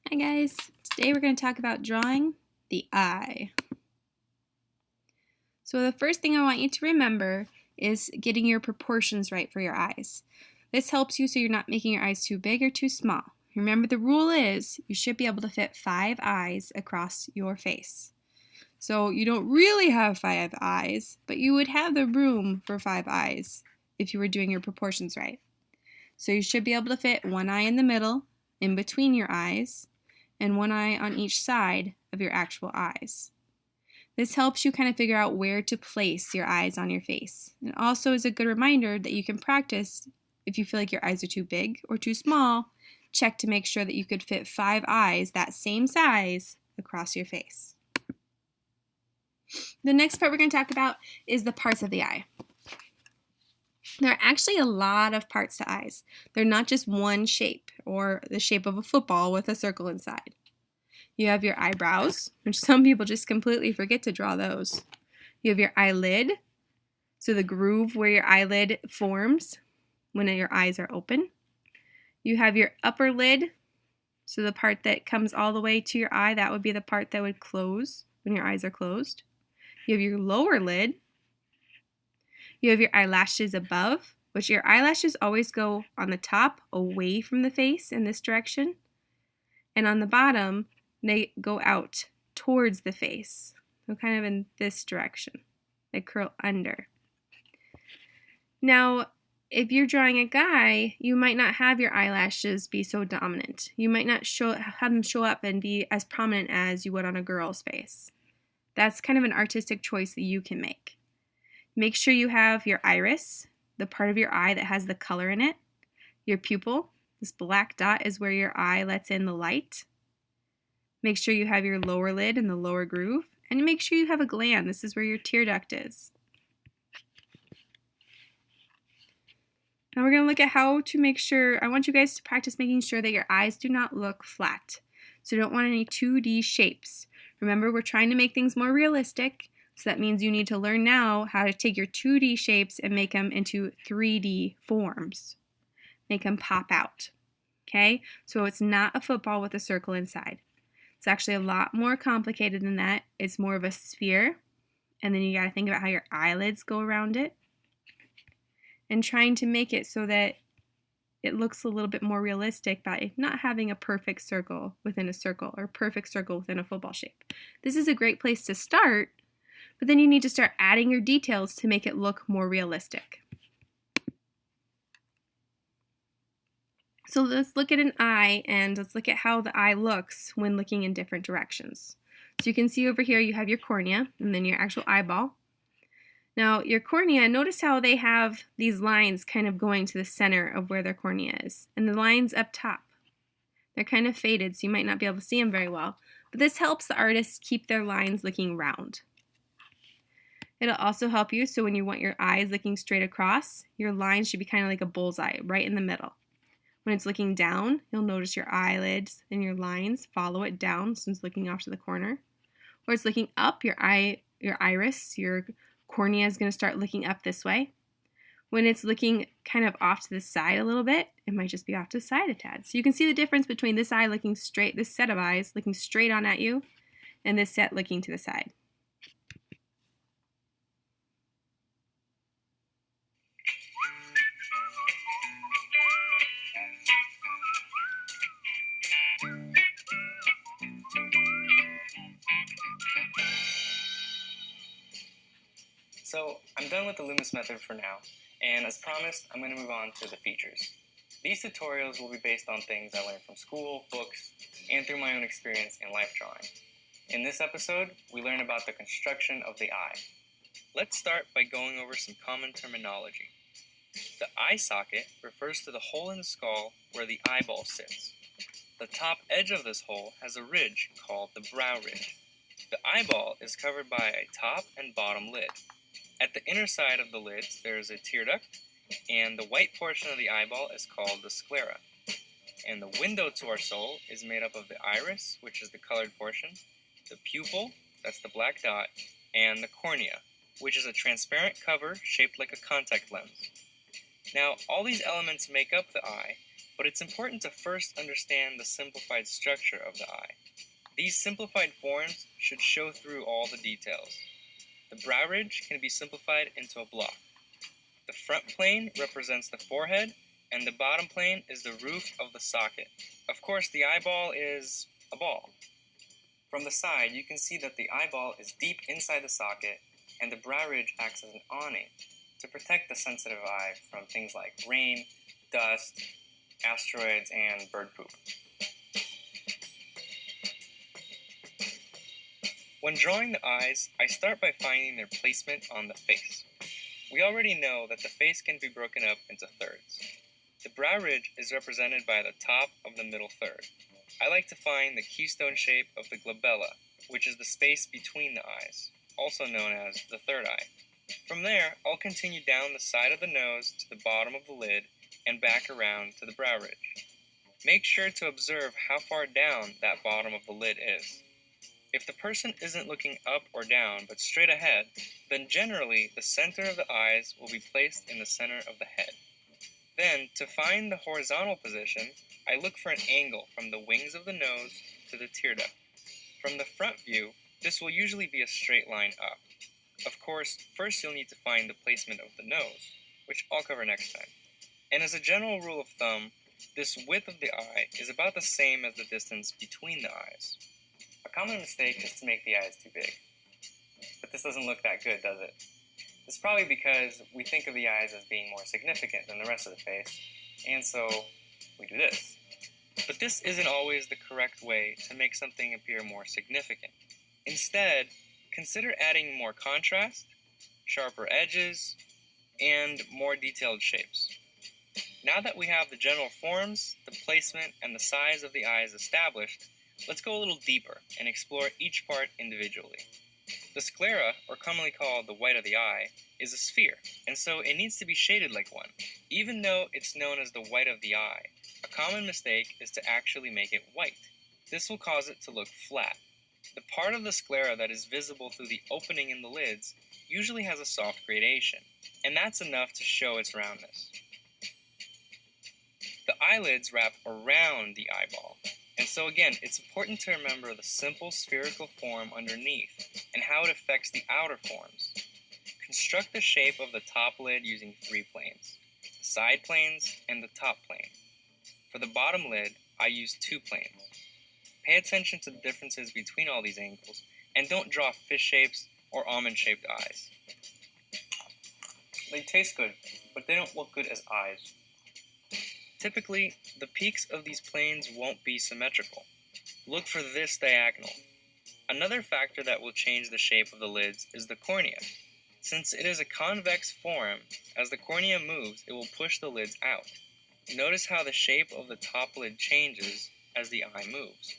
Hi guys, today we're going to talk about drawing the eye. So the first thing I want you to remember is getting your proportions right for your eyes. This helps you so you're not making your eyes too big or too small. Remember the rule is you should be able to fit 5 eyes across your face. So you don't really have 5 eyes, but you would have the room for 5 eyes if you were doing your proportions right. So you should be able to fit 1 eye in the middle, in between your eyes, and 1 eye on each side of your actual eyes. This helps you kind of figure out where to place your eyes on your face. It also is a good reminder that you can practice if you feel like your eyes are too big or too small. Check to make sure that you could fit 5 eyes that same size across your face. The next part we're going to talk about is the parts of the eye. There are actually a lot of parts to eyes. They're not just one shape or the shape of a football with a circle inside. You have your eyebrows, which some people just completely forget to draw those. You have your eyelid, so the groove where your eyelid forms when your eyes are open. You have your upper lid, so the part that comes all the way to your eye, that would be the part that would close when your eyes are closed. You have your lower lid. You have your eyelashes above, which your eyelashes always go on the top away from the face in this direction. And on the bottom, they go out towards the face. So kind of in this direction. They curl under. Now, if you're drawing a guy, you might not have your eyelashes be so dominant. You might not have them show up and be as prominent as you would on a girl's face. That's kind of an artistic choice that you can make. Make sure you have your iris, the part of your eye that has the color in it. Your pupil, this black dot is where your eye lets in the light. Make sure you have your lower lid and the lower groove. And make sure you have a gland. This is where your tear duct is. Now we're going to look at how to make sure, I want you guys to practice making sure that your eyes do not look flat. So you don't want any 2D shapes. Remember, we're trying to make things more realistic. So that means you need to learn now how to take your 2D shapes and make them into 3D forms. Make them pop out. Okay? So it's not a football with a circle inside. It's actually a lot more complicated than that. It's more of a sphere. And then you got to think about how your eyelids go around it. And trying to make it so that it looks a little bit more realistic by not having a perfect circle within a circle or perfect circle within a football shape. This is a great place to start. But then you need to start adding your details to make it look more realistic. So let's look at an eye and let's look at how the eye looks when looking in different directions. So you can see over here you have your cornea and then your actual eyeball. Now your cornea, notice how they have these lines kind of going to the center of where their cornea is. And the lines up top, they're kind of faded so you might not be able to see them very well. But this helps the artist keep their lines looking round. It'll also help you so when you want your eyes looking straight across, your line should be kind of like a bullseye right in the middle. When it's looking down, you'll notice your eyelids and your lines follow it down since it's looking off to the corner. Or it's looking up, your iris, your cornea is going to start looking up this way. When it's looking kind of off to the side a little bit, it might just be off to the side a tad. So you can see the difference between this eye looking straight, this set of eyes looking straight on at you, and this set looking to the side. So I'm done with the Loomis method for now, and as promised, I'm going to move on to the features. These tutorials will be based on things I learned from school, books, and through my own experience in life drawing. In this episode, we learn about the construction of the eye. Let's start by going over some common terminology. The eye socket refers to the hole in the skull where the eyeball sits. The top edge of this hole has a ridge called the brow ridge. The eyeball is covered by a top and bottom lid. At the inner side of the lids, there is a tear duct, and the white portion of the eyeball is called the sclera. And the window to our soul is made up of the iris, which is the colored portion, the pupil, that's the black dot, and the cornea, which is a transparent cover shaped like a contact lens. Now, all these elements make up the eye, but it's important to first understand the simplified structure of the eye. These simplified forms should show through all the details. The brow ridge can be simplified into a block. The front plane represents the forehead, and the bottom plane is the roof of the socket. Of course, the eyeball is a ball. From the side, you can see that the eyeball is deep inside the socket, and the brow ridge acts as an awning to protect the sensitive eye from things like rain, dust, asteroids, and bird poop. When drawing the eyes, I start by finding their placement on the face. We already know that the face can be broken up into thirds. The brow ridge is represented by the top of the middle third. I like to find the keystone shape of the glabella, which is the space between the eyes, also known as the third eye. From there, I'll continue down the side of the nose to the bottom of the lid and back around to the brow ridge. Make sure to observe how far down that bottom of the lid is. If the person isn't looking up or down but straight ahead, then generally the center of the eyes will be placed in the center of the head. Then, to find the horizontal position, I look for an angle from the wings of the nose to the tear duct. From the front view, this will usually be a straight line up. Of course, first you'll need to find the placement of the nose, which I'll cover next time. And as a general rule of thumb, this width of the eye is about the same as the distance between the eyes. A common mistake is to make the eyes too big. But this doesn't look that good, does it? It's probably because we think of the eyes as being more significant than the rest of the face, and so we do this. But this isn't always the correct way to make something appear more significant. Instead, consider adding more contrast, sharper edges, and more detailed shapes. Now that we have the general forms, the placement, and the size of the eyes established, let's go a little deeper and explore each part individually. The sclera, or commonly called the white of the eye, is a sphere, and so it needs to be shaded like one. Even though it's known as the white of the eye, a common mistake is to actually make it white. This will cause it to look flat. The part of the sclera that is visible through the opening in the lids usually has a soft gradation, and that's enough to show its roundness. The eyelids wrap around the eyeball, and so again, it's important to remember the simple spherical form underneath and how it affects the outer forms. Construct the shape of the top lid using 3 planes, the side planes and the top plane. For the bottom lid, I use 2 planes. Pay attention to the differences between all these angles, and don't draw fish shapes or almond-shaped eyes. They taste good, but they don't look good as eyes. Typically, the peaks of these planes won't be symmetrical. Look for this diagonal. Another factor that will change the shape of the lids is the cornea. Since it is a convex form, as the cornea moves, it will push the lids out. Notice how the shape of the top lid changes as the eye moves.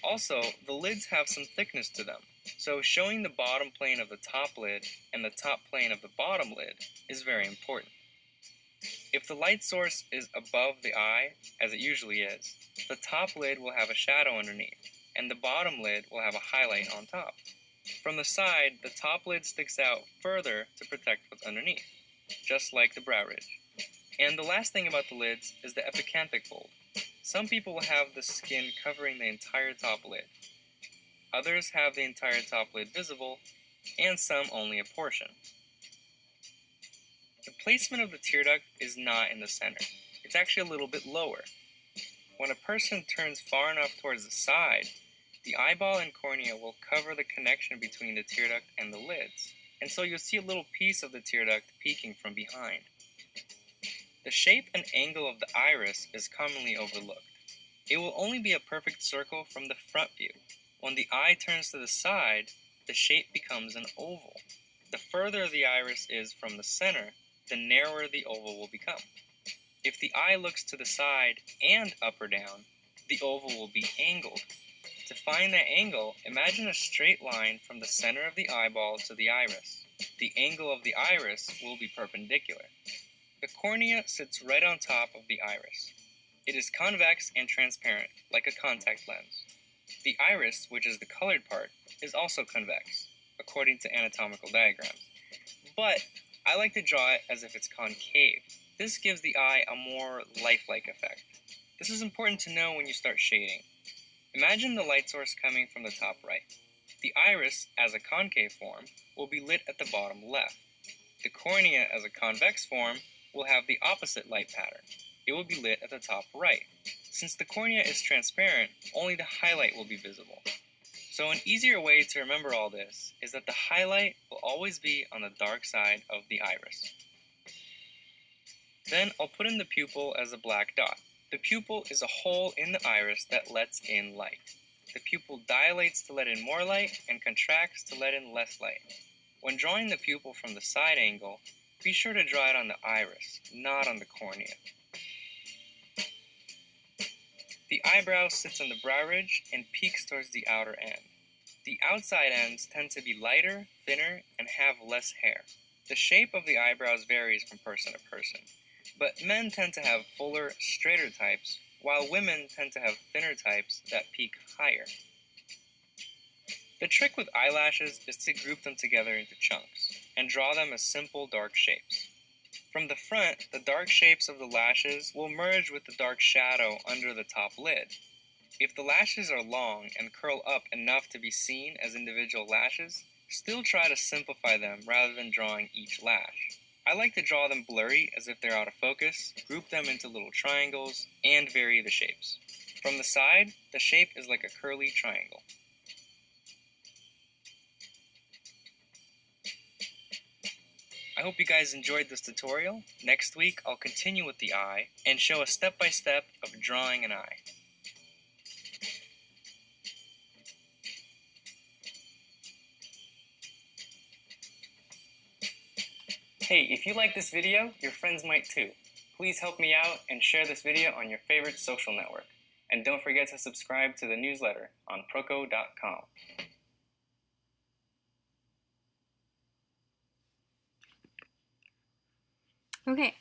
Also, the lids have some thickness to them, so showing the bottom plane of the top lid and the top plane of the bottom lid is very important. If the light source is above the eye, as it usually is, the top lid will have a shadow underneath, and the bottom lid will have a highlight on top. From the side, the top lid sticks out further to protect what's underneath, just like the brow ridge. And the last thing about the lids is the epicanthic fold. Some people will have the skin covering the entire top lid. Others have the entire top lid visible, and some only a portion. The placement of the tear duct is not in the center. It's actually a little bit lower. When a person turns far enough towards the side, the eyeball and cornea will cover the connection between the tear duct and the lids, and so you'll see a little piece of the tear duct peeking from behind. The shape and angle of the iris is commonly overlooked. It will only be a perfect circle from the front view. When the eye turns to the side, the shape becomes an oval. The further the iris is from the center, the narrower the oval will become. If the eye looks to the side and up or down, the oval will be angled. To find that angle, imagine a straight line from the center of the eyeball to the iris. The angle of the iris will be perpendicular. The cornea sits right on top of the iris. It is convex and transparent, like a contact lens. The iris, which is the colored part, is also convex, according to anatomical diagrams. But I like to draw it as if it's concave. This gives the eye a more lifelike effect. This is important to know when you start shading. Imagine the light source coming from the top right. The iris, as a concave form, will be lit at the bottom left. The cornea, as a convex form, will have the opposite light pattern. It will be lit at the top right. Since the cornea is transparent, only the highlight will be visible. So an easier way to remember all this is that the highlight will always be on the dark side of the iris. Then I'll put in the pupil as a black dot. The pupil is a hole in the iris that lets in light. The pupil dilates to let in more light and contracts to let in less light. When drawing the pupil from the side angle, be sure to draw it on the iris, not on the cornea. The eyebrow sits on the brow ridge and peaks towards the outer end. The outside ends tend to be lighter, thinner, and have less hair. The shape of the eyebrows varies from person to person, but men tend to have fuller, straighter types, while women tend to have thinner types that peak higher. The trick with eyelashes is to group them together into chunks and draw them as simple dark shapes. From the front, the dark shapes of the lashes will merge with the dark shadow under the top lid. If the lashes are long and curl up enough to be seen as individual lashes, still try to simplify them rather than drawing each lash. I like to draw them blurry as if they're out of focus, group them into little triangles, and vary the shapes. From the side, the shape is like a curly triangle. I hope you guys enjoyed this tutorial. Next week, I'll continue with the eye and show a step-by-step of drawing an eye. Hey, if you like this video, your friends might too. Please help me out and share this video on your favorite social network. And don't forget to subscribe to the newsletter on Proko.com. Okay,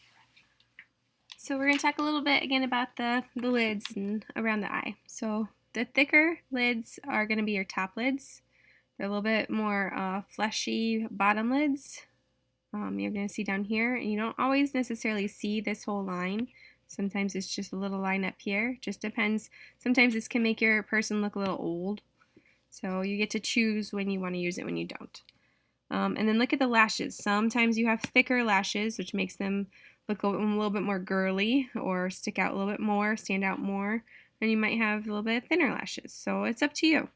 so we're going to talk a little bit again about the lids and around the eye. So the thicker lids are going to be your top lids. They're a little bit more fleshy bottom lids. You're going to see down here, and you don't always necessarily see this whole line. Sometimes it's just a little line up here. Just depends. Sometimes this can make your person look a little old. So you get to choose when you want to use it, when you don't. And then look at the lashes. Sometimes you have thicker lashes, which makes them look a little bit more girly or stick out a little bit more, stand out more. And you might have a little bit thinner lashes. So it's up to you.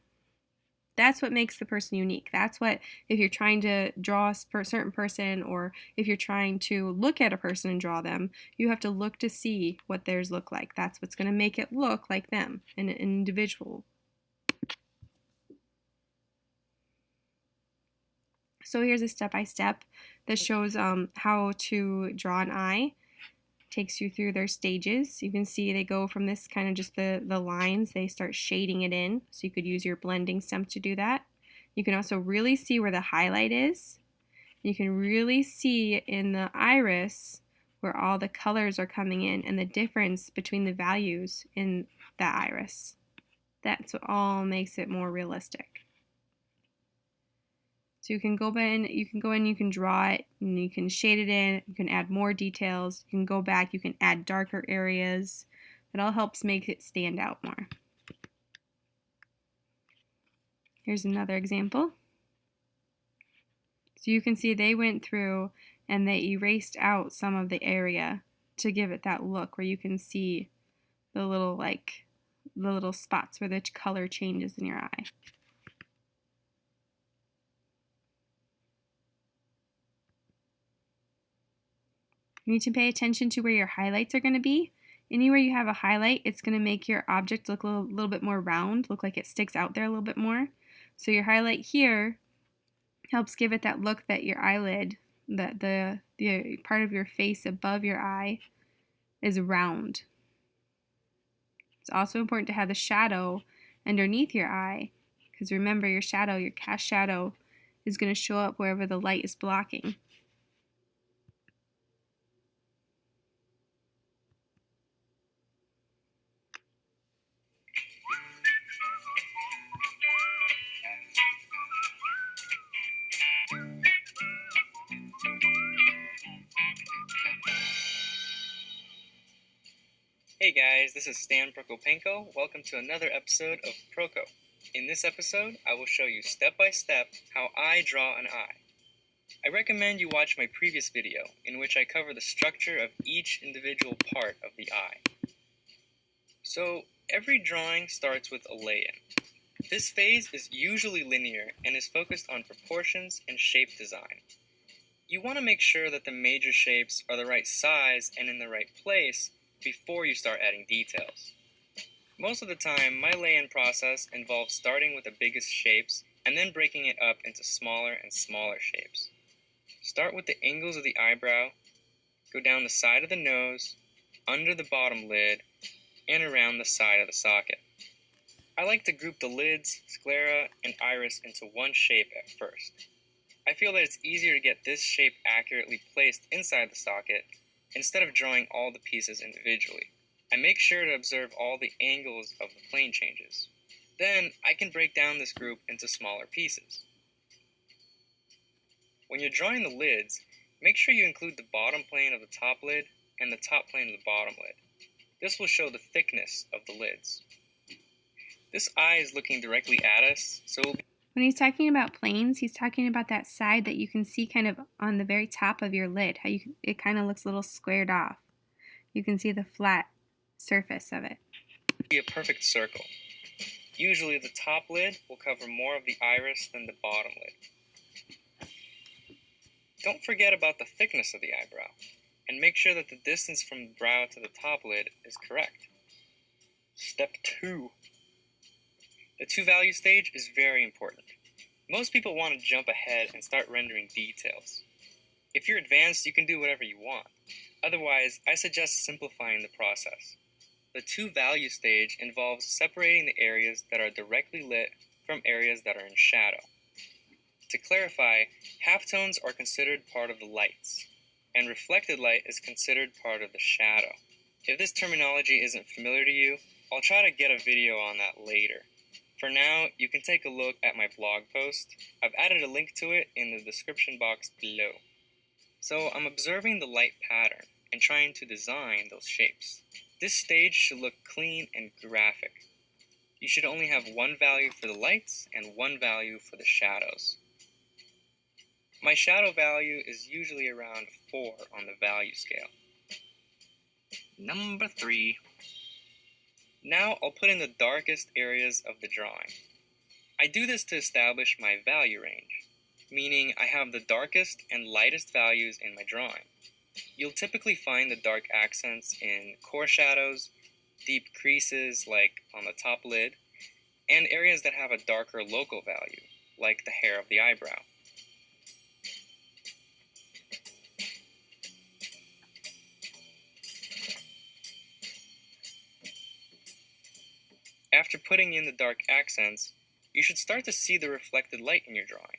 That's what makes the person unique. That's what, if you're trying to draw a certain person, or if you're trying to look at a person and draw them, you have to look to see what theirs look like. That's what's going to make it look like them, an individual. So here's a step-by-step that shows how to draw an eye. Takes you through their stages. You can see they go from this kind of just the lines, they start shading it in. So you could use your blending stump to do that. You can also really see where the highlight is. You can really see in the iris where all the colors are coming in and the difference between the values in the iris. That's what all makes it more realistic. So you can go in, you can draw it, and you can shade it in, you can add more details, you can go back, you can add darker areas. It all helps make it stand out more. Here's another example. So you can see they went through and they erased out some of the area to give it that look where you can see the little spots where the color changes in your eye. You need to pay attention to where your highlights are going to be. Anywhere you have a highlight, it's going to make your object look a little bit more round, look like it sticks out there a little bit more. So your highlight here helps give it that look that your eyelid, the part of your face above your eye, is round. It's also important to have the shadow underneath your eye, because remember, your shadow, your cast shadow, is going to show up wherever the light is blocking. Hey guys, this is Stan Prokopenko. Welcome to another episode of Proko. In this episode, I will show you step by step how I draw an eye. I recommend you watch my previous video in which I cover the structure of each individual part of the eye. So, every drawing starts with a lay-in. This phase is usually linear and is focused on proportions and shape design. You want to make sure that the major shapes are the right size and in the right place before you start adding details. Most of the time, my lay-in process involves starting with the biggest shapes and then breaking it up into smaller and smaller shapes. Start with the angles of the eyebrow, go down the side of the nose, under the bottom lid, and around the side of the socket. I like to group the lids, sclera, and iris into one shape at first. I feel that it's easier to get this shape accurately placed inside the socket instead of drawing all the pieces individually. I make sure to observe all the angles of the plane changes. Then I can break down this group into smaller pieces. When you're drawing the lids, make sure you include the bottom plane of the top lid and the top plane of the bottom lid. This will show the thickness of the lids. This eye is looking directly at us, so we'll be When he's talking about planes, he's talking about that side that you can see kind of on the very top of your lid, how it kind of looks a little squared off. You can see the flat surface of it. a perfect circle. Usually the top lid will cover more of the iris than the bottom lid. Don't forget about the thickness of the eyebrow, and make sure that the distance from the brow to the top lid is correct. Step 2. The two-value stage is very important. Most people want to jump ahead and start rendering details. If you're advanced, you can do whatever you want. Otherwise, I suggest simplifying the process. The two-value stage involves separating the areas that are directly lit from areas that are in shadow. To clarify, halftones are considered part of the lights, and reflected light is considered part of the shadow. If this terminology isn't familiar to you, I'll try to get a video on that later. For now, you can take a look at my blog post. I've added a link to it in the description box below. So I'm observing the light pattern and trying to design those shapes. This stage should look clean and graphic. You should only have one value for the lights and one value for the shadows. My shadow value is usually around 4 on the value scale. Number 3. Now I'll put in the darkest areas of the drawing. I do this to establish my value range, meaning I have the darkest and lightest values in my drawing. You'll typically find the dark accents in core shadows, deep creases like on the top lid, and areas that have a darker local value, like the hair of the eyebrow. After putting in the dark accents, you should start to see the reflected light in your drawing.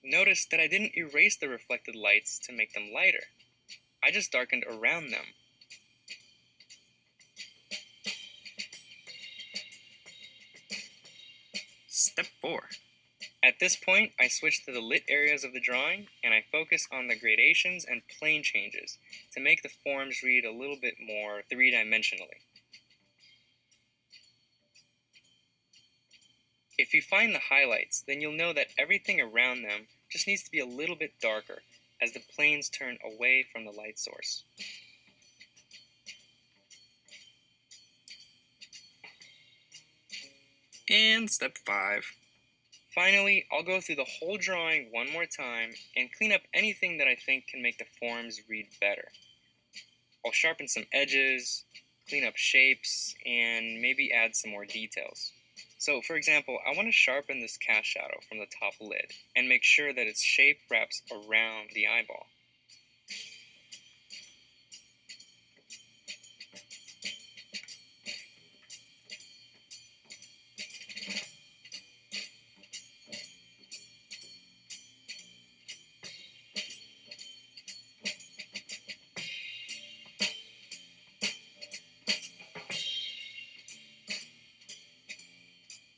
Notice that I didn't erase the reflected lights to make them lighter. I just darkened around them. Step 4. At this point, I switch to the lit areas of the drawing and I focus on the gradations and plane changes to make the forms read a little bit more three-dimensionally. If you find the highlights, then you'll know that everything around them just needs to be a little bit darker as the planes turn away from the light source. And step 5. Finally, I'll go through the whole drawing one more time and clean up anything that I think can make the forms read better. I'll sharpen some edges, clean up shapes, and maybe add some more details. So, for example, I want to sharpen this cast shadow from the top lid and make sure that its shape wraps around the eyeball.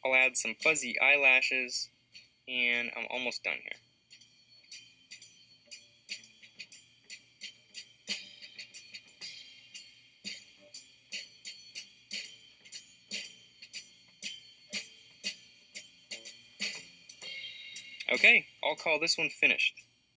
I'll add some fuzzy eyelashes, and I'm almost done here. Okay, I'll call this one finished.